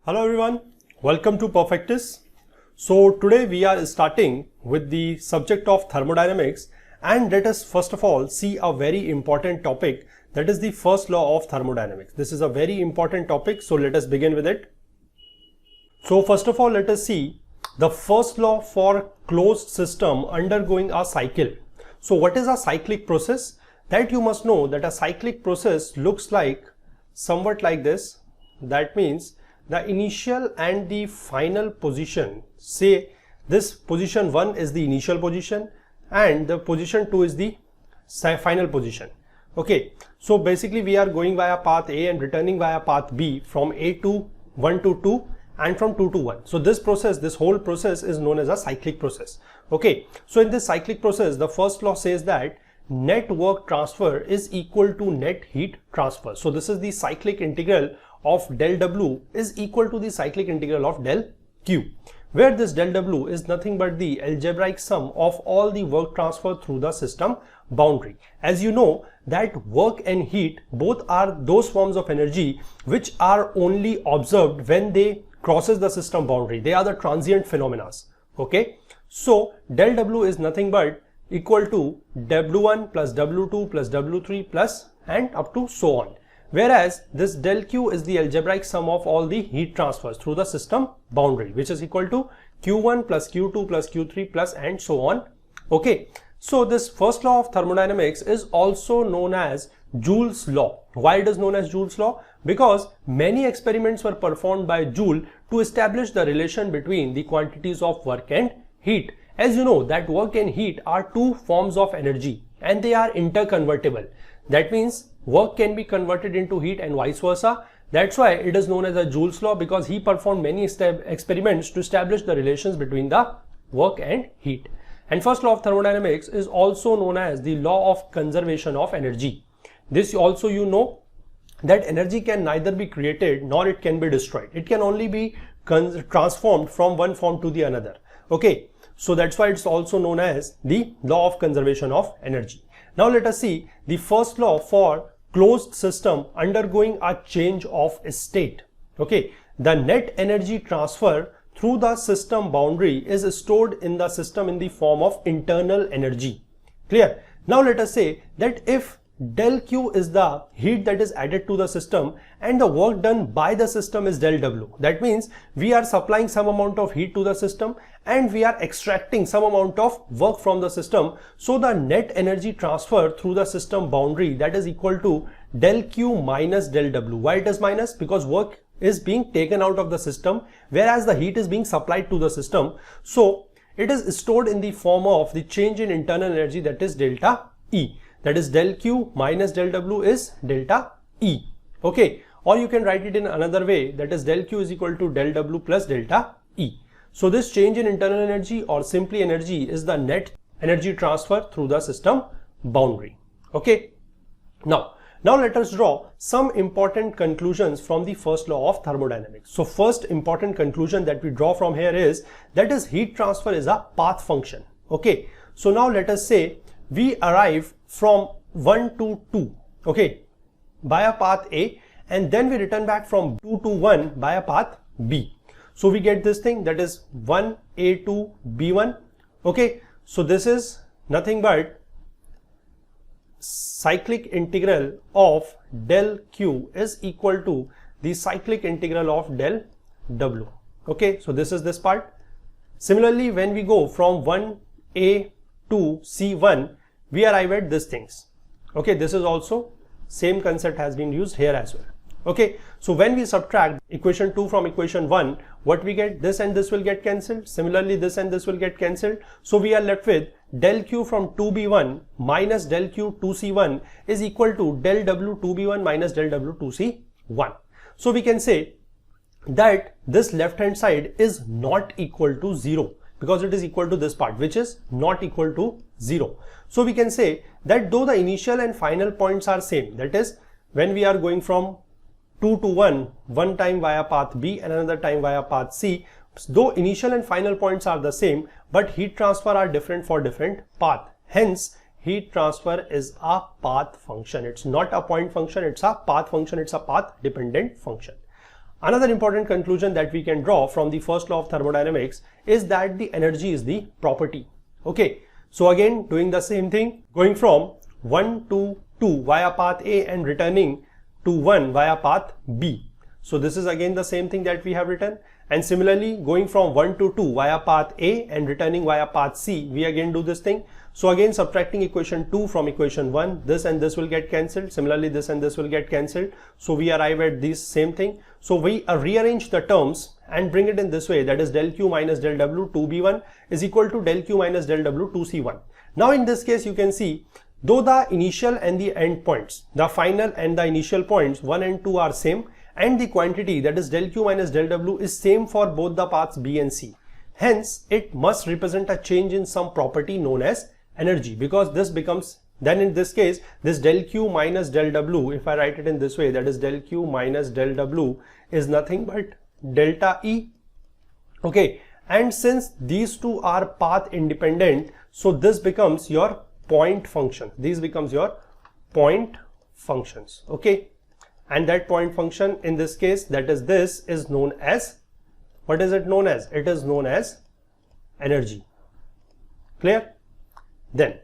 Hello everyone, welcome to Perfectice. So today we are starting with the subject of thermodynamics, and let us first of all see a very important topic, that is the first law of thermodynamics. This is a very important topic, so let us begin with it. So first of all, let us see the first law for closed system undergoing a cycle. So what is a cyclic process? That you must know that a cyclic process looks like somewhat like this. That means the initial and the final position, say this position 1 is the initial position and the position 2 is the final position. Okay, so basically we are going via path A and returning via path B from A to 1 to 2 and from 2 to 1. So this process, this whole process is known as a cyclic process. Okay, so in this cyclic process, the first law says that net work transfer is equal to net heat transfer. So this is the cyclic integral of del W is equal to the cyclic integral of del Q, where this del W is nothing but the algebraic sum of all the work transfer through the system boundary. As you know that work and heat both are those forms of energy which are only observed when they crosses the system boundary. They are the transient phenomena. Okay, so del W is nothing but equal to W1 plus W2 plus W3 plus and up to so on. Whereas this del Q is the algebraic sum of all the heat transfers through the system boundary, which is equal to Q1 plus Q2 plus Q3 plus and so on. Okay, so this first law of thermodynamics is also known as Joule's law. Why it is known as Joule's law? Because many experiments were performed by Joule to establish the relation between the quantities of work and heat. As you know that work and heat are two forms of energy and they are interconvertible. That means work can be converted into heat and vice versa. That's why it is known as a Joule's law, because he performed many experiments to establish the relations between the work and heat. And first law of thermodynamics is also known as the law of conservation of energy. This also you know that energy can neither be created nor it can be destroyed. It can only be transformed from one form to the another. Okay, so that's why it's also known as the law of conservation of energy. Now let us see the first law for closed system undergoing a change of state. Okay, the net energy transfer through the system boundary is stored in the system in the form of internal energy. Clear? Now let us say that if del Q is the heat that is added to the system and the work done by the system is del W. That means we are supplying some amount of heat to the system and we are extracting some amount of work from the system. So the net energy transfer through the system boundary, that is equal to del Q minus del W. Why it is minus? Because work is being taken out of the system whereas the heat is being supplied to the system. So it is stored in the form of the change in internal energy, that is delta E. That is del Q minus del W is delta E. Okay, or you can write it in another way, that is del Q is equal to del W plus delta E. So this change in internal energy or simply energy is the net energy transfer through the system boundary. Okay, now let us draw some important conclusions from the first law of thermodynamics. So first important conclusion that we draw from here is that is heat transfer is a path function. Okay, so now let us say we arrive from 1 to 2, okay, by a path A, and then we return back from 2 to 1 by a path B. So we get this thing, that is 1A2 B1. Okay, so this is nothing but cyclic integral of del Q is equal to the cyclic integral of del W. Okay, so this is this part. Similarly, when we go from 1A to C1, we arrive at these things. Okay, this is also same concept has been used here as well. Okay, so when we subtract equation 2 from equation 1, what we get? This and this will get cancelled. Similarly, this and this will get cancelled. So we are left with del Q from 2B1 minus del Q 2C1 is equal to del W 2B1 minus del W 2C1. So we can say that this left hand side is not equal to 0, because it is equal to this part, which is not equal to 0. So we can say that though the initial and final points are same, that is when we are going from 2 to 1, one time via path B and another time via path C, though initial and final points are the same, but heat transfer are different for different path. Hence, heat transfer is a path function. It's not a point function, it's a path function, it's a path dependent function. Another important conclusion that we can draw from the first law of thermodynamics is that the energy is the property. Okay, so again doing the same thing, going from 1 to 2 via path A and returning to 1 via path B. So this is again the same thing that we have written, and similarly going from 1 to 2 via path A and returning via path C, we again do this thing. So again subtracting equation 2 from equation 1, this and this will get cancelled. Similarly this and this will get cancelled. So we arrive at this same thing. So we rearrange the terms and bring it in this way, that is del Q minus del W 2B1 is equal to del Q minus del W 2C1. Now in this case you can see, though the initial and the end points, the final and the initial points 1 and 2 are same, and the quantity, that is del Q minus del W, is same for both the paths B and C. Hence it must represent a change in some property known as energy, because this becomes, then in this case this del Q minus del W, if I write it in this way, that is del Q minus del W is nothing but delta E. Okay, and since these two are path independent, so this becomes your point function. These becomes your point functions. Okay, and that point function in this case, that is this, is known as, what is it known as? It is known as energy. Clear? Then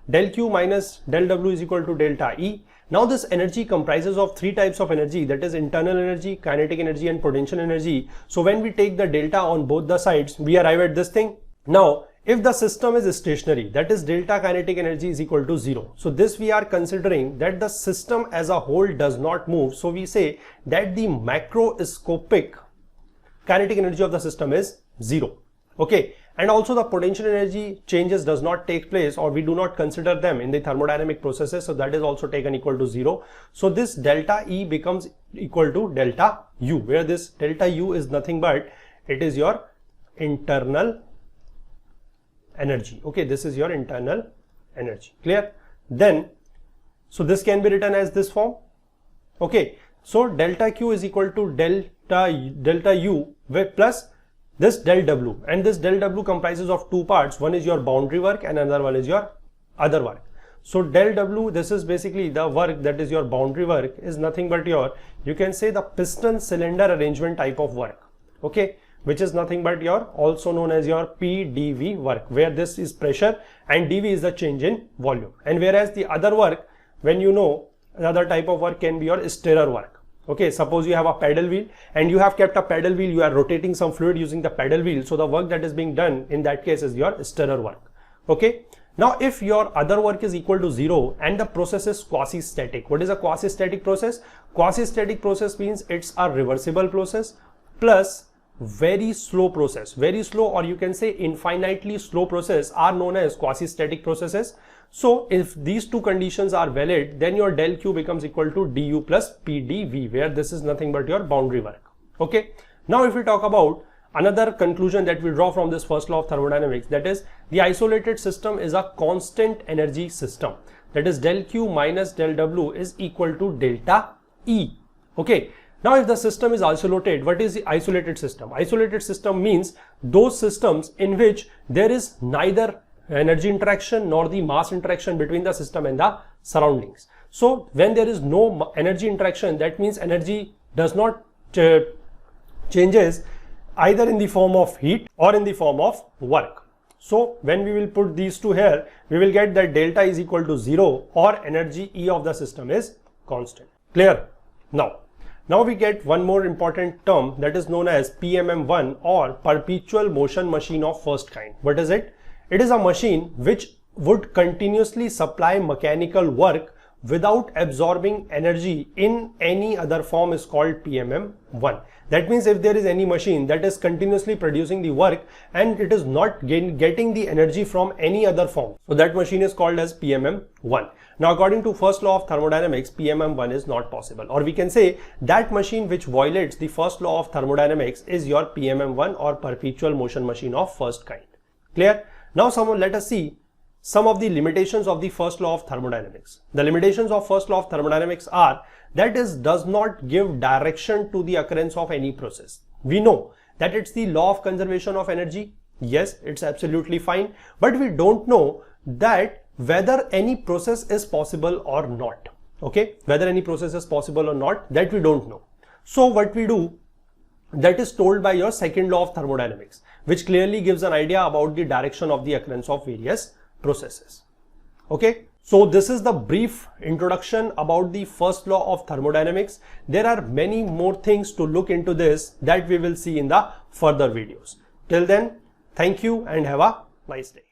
del Q minus del W is equal to delta E. Now this energy comprises of three types of energy, that is internal energy, kinetic energy and potential energy. So when we take the delta on both the sides, we arrive at this thing. Now if the system is stationary, that is delta kinetic energy is equal to 0. So this we are considering that the system as a whole does not move. So we say that the macroscopic kinetic energy of the system is 0. Okay, and also the potential energy changes does not take place, or we do not consider them in the thermodynamic processes, so that is also taken equal to 0. So this delta E becomes equal to delta U, where this delta U is nothing but it is your internal energy. Okay, this is your internal energy. Clear? Then so this can be written as this form. Okay, so delta Q is equal to delta U with plus this del W, and this del W comprises of two parts. One is your boundary work and another one is your other work. So del W, this is basically the work, that is your boundary work, is nothing but your, you can say, the piston cylinder arrangement type of work. Okay, which is nothing but your, also known as your PdV work, where this is pressure and dV is the change in volume. And whereas the other work, when you know, another type of work can be your stirrer work. Okay, suppose you have a paddle wheel and you have kept a paddle wheel, you are rotating some fluid using the paddle wheel. So the work that is being done in that case is your stirrer work. Okay, now if your other work is equal to 0 and the process is quasi-static. What is a quasi-static process? Quasi-static process means it's a reversible process plus very slow process. Very slow, or you can say infinitely slow process, are known as quasi-static processes. So if these two conditions are valid, then your del Q becomes equal to du plus pdv, where this is nothing but your boundary work. Okay, now if we talk about another conclusion that we draw from this first law of thermodynamics, that is the isolated system is a constant energy system, that is del Q minus del W is equal to delta E. Okay, now if the system is isolated, what is the isolated system? Isolated system means those systems in which there is neither energy interaction nor the mass interaction between the system and the surroundings. So when there is no energy interaction, that means energy does not changes either in the form of heat or in the form of work. So when we will put these two here, we will get that delta is equal to 0 or energy E of the system is constant. Clear? Now we get one more important term, that is known as PMM1 or perpetual motion machine of first kind. What is it? It is a machine which would continuously supply mechanical work without absorbing energy in any other form is called PMM1. That means if there is any machine that is continuously producing the work and it is not getting the energy from any other form, so that machine is called as PMM1. Now according to first law of thermodynamics, PMM1 is not possible, or we can say that machine which violates the first law of thermodynamics is your PMM1 or perpetual motion machine of first kind. Clear? Now let us see some of the limitations of the first law of thermodynamics. The limitations of first law of thermodynamics are that it does not give direction to the occurrence of any process. We know that it's the law of conservation of energy. Yes, it's absolutely fine, but we don't know that whether any process is possible or not. Okay, whether any process is possible or not, that we don't know. So what we do, that is told by your second law of thermodynamics, which clearly gives an idea about the direction of the occurrence of various processes. Okay, so this is the brief introduction about the first law of thermodynamics. There are many more things to look into this that we will see in the further videos. Till then, thank you and have a nice day.